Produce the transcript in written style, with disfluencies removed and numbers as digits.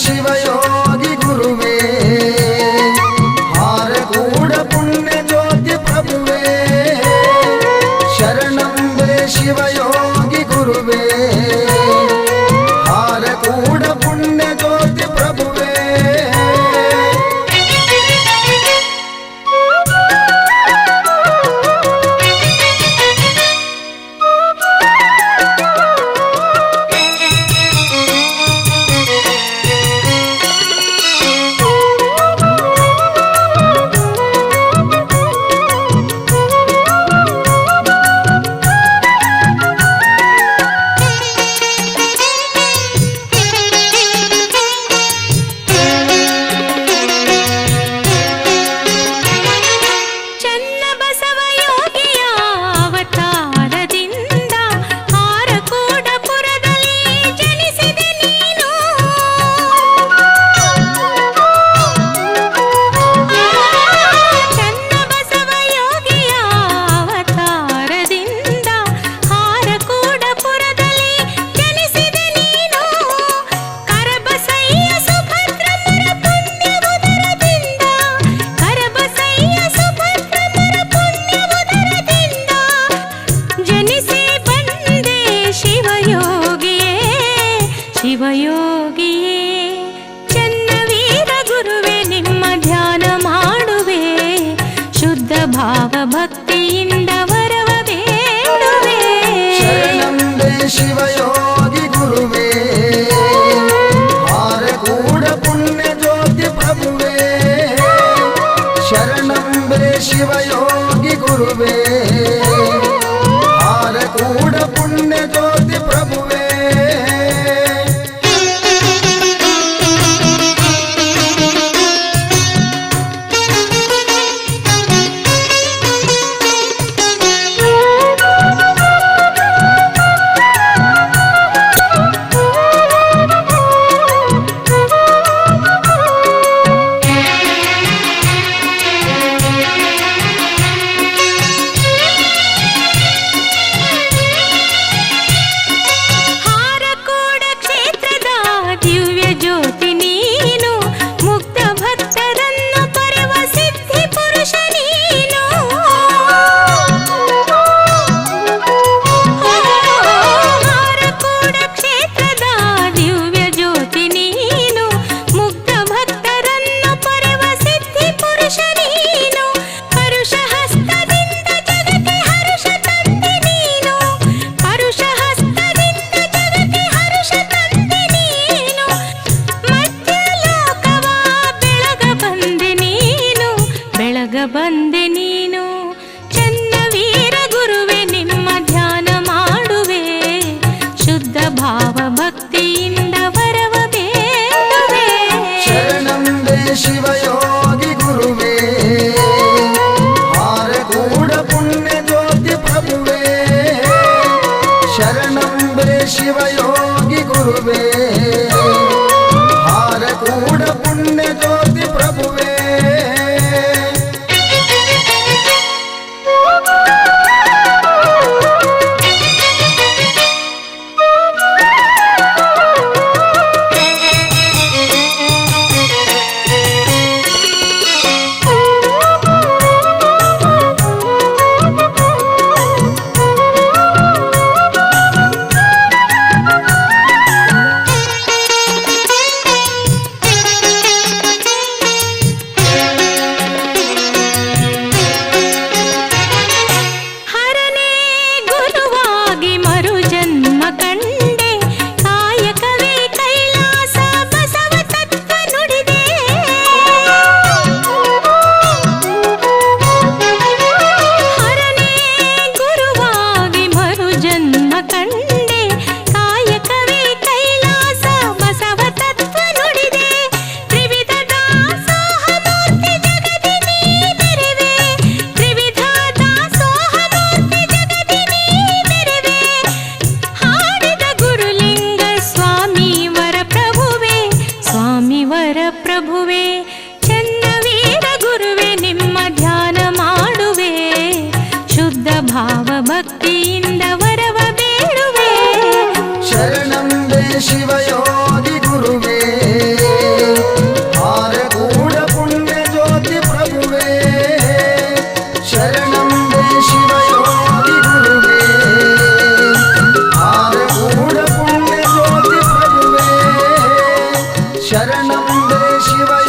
ಶಿವಯೋಗಿ ಗುರುವೇ ಹಾರಕೂಡ ಪುಣ್ಯ ಜ್ಯೋತಿ ಪ್ರಭುವೇ ಶರಣಂಬೆ ಶಿವಯೋಗಿ ಗುರುವೇ ಹಾರಕೂಡ ಪುಣ್ಯ ಜ್ಯೋತಿ ಪ್ರಭುವೇ ಶಿವಯೋಗಿಯೇ ಚನ್ನವೀರ ಗುರುವೇ ನಿಮ್ಮ ಧ್ಯಾನ ಮಾಡುವೆ ಶುದ್ಧ ಭಾವ ಭಕ್ತಿಯಿಂದ ವರವ ಬೇಡುವೆ ಶರಣಂಬೆ ಶಿವಯೋಗಿ ಗುರುವೇ ಹಾರಕೂಡ ಪುಣ್ಯ ಜ್ಯೋತಿ ಪ್ರಭುವೇ ಶರಣಂಬೆ ಶಿವಯೋಗಿ ಗುರುವೇ ಹಾರಕೂಡ ಪುಣ್ಯ ಜ್ಯೋತಿ ಪ್ರಭುವೇ ಬಂದೆ ನೀನು ಚನ್ನವೀರ ಗುರುವೇ ನಿಮ್ಮ ಧ್ಯಾನ ಮಾಡುವೆ ಶುದ್ಧ ಭಾವ ಭಕ್ತಿಯಿಂದ ವರವ ಬೇಡುವೆ ಶರಣಂಬೆ ಶಿವಯೋಗಿ ಗುರುವೇ ಹಾರಕೂಡ ಪುಣ್ಯ ಜ್ಯೋತಿ ಪ್ರಭುವೇ ಶರಣಂಬೆ ಶಿವಯೋಗಿ ಗುರುವೇ ಹಾರಕೂಡ ಪುಣ್ಯ ಜ್ಯೋತಿ ಪ್ರಭುವೇ ಪ್ರಭುವೇ ಚನ್ನವೀರ ಗುರುವೇ ನಿಮ್ಮ ಧ್ಯಾನ ಮಾಡುವೆ ಶುದ್ಧ ಭಾವ ಭಕ್ತಿಯಿಂದ ವರವ ಬೇಡುವೆ ಶರಣಂಬೆ ಶಿವಯೋಗಿ ಗುರುವೇ ಶರಣಂಬೆ ಶಿವಯೋಗಿ